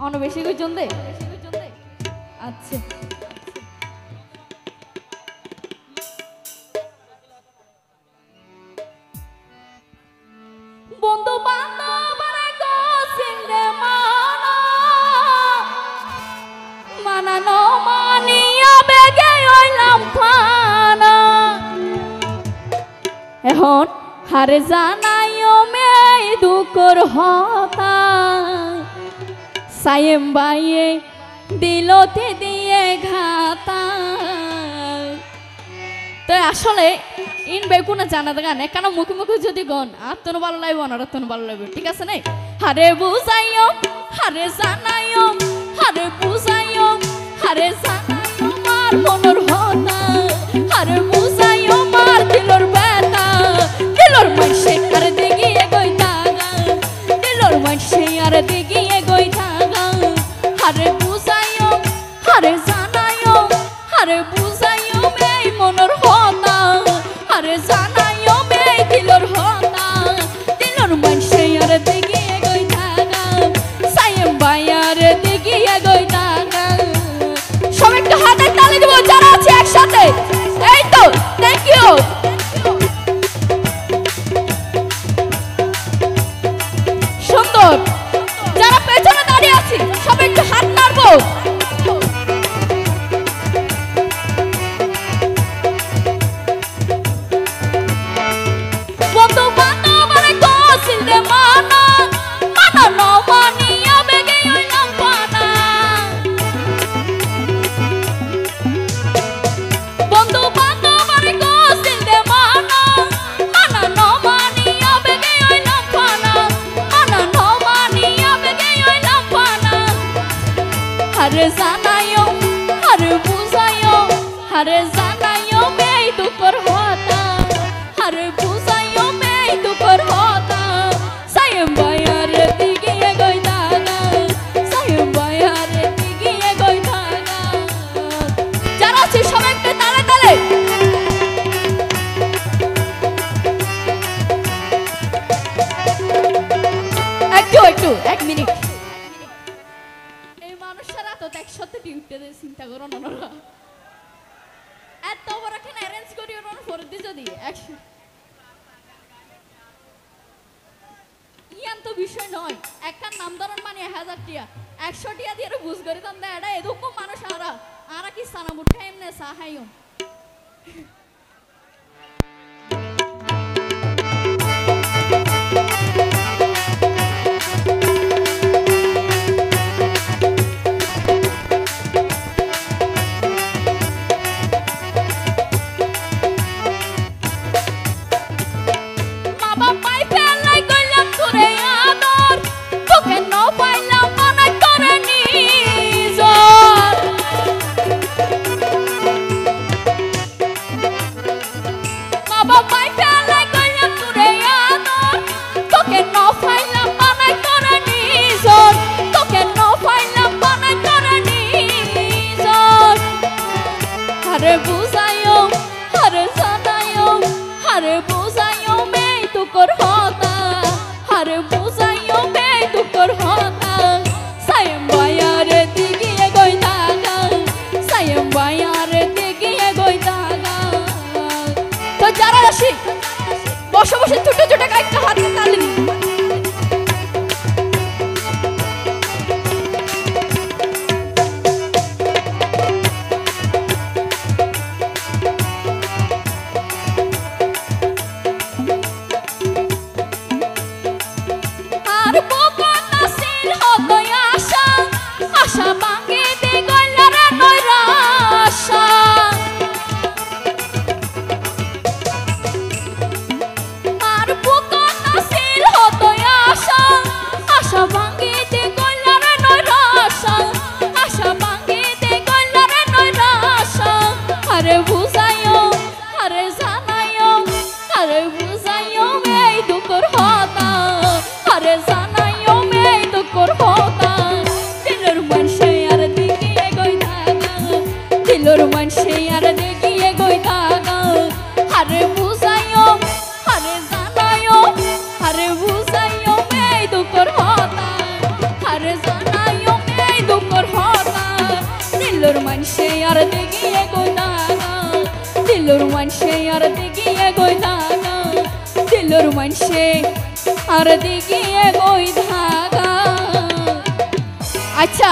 অন্য বেশি কইজন দে আচ্ছা বন্ধু বান্ধবরে গোসিন্দে মানানো মানিয়া বেগে হইলাম ফানা এখন হারে জানাইও মে দুঃখর হতা সায়েম বাইয়ে দিলতে দিয়ে ঘাতা তো আসলে ইন বেকুনা জানা গান কেন মুখে মুখে যদি গন আর তোর ভালো লাগবে না তোর ভালো লাগবে ঠিক আছে নাই হারে বুঝাইও হারে জানাইও হারে বুঝাইও হারে জানাইও মার মনর হতা হারে বুঝাইও মার দিলর ব্যথা দিলর মাইসে আর দেখিয়ে গইতা দিলর মাইসে আর দেখিয়ে গইতা হারে বুঝাইও হারে জানাইও হারে বুঝাইও মেই মনর হতা হারে জানাইও মেই দিলর হতা দিলর মাইসে আর দেখিয়ে গইতা সায়েম ভাই আর দেখিয়ে গইতা সব একটু হাতে তালি দিব যারা আছে একসাথে এই তো থ্যাংক ইউ সুন্দর যারা পেছনে দাঁড়িয়ে আছি সব একটু হাত নাড়বো বন্ধু বান্ধবরে গোসিন্দে মানা মানানো মানিয়া বেগে হইলাম ফানা বন্ধু বান্ধবরে গোসিন্দে মানা মানানো মানিয়া বেগে হইলাম ফানা মানানো মানিয়া বেগে হইলাম ফানা হারে জানাইও হারে বুঝাইও হারে জানাইও মেই দুঃখর হতা হারে বুঝাইও মেই দুঃখর হতা সায়েম ভাই আর দিগিয়ে গইতা সায়েম ভাই আর দিগিয়ে গইতা যারা আছে সবাই একটু তালে তালে একটু এক মিনিট এই মানুষেরা তো একসাথে ডিউটি দিয়ে চিন্তা করো না এত বড় এখানে অ্যারেঞ্জ করি ওরা ফোর দি যদি ইয়ান তো বিষয় নয় একটা নাম ধরন মানে 1000 টিয়া 100 টিয়া দিয়ে বুঝ করি তন্দে এটা এরকম মানুষ আরা কি সানা মুঠে এমনে সাহাইও দিলর মানসে আর দেখিয়ে কই দাগা দিলর মানসে আর দেখিয়ে কই দাগা দিলর মানসে আর দেখিয়ে কই দাগা। আচ্ছা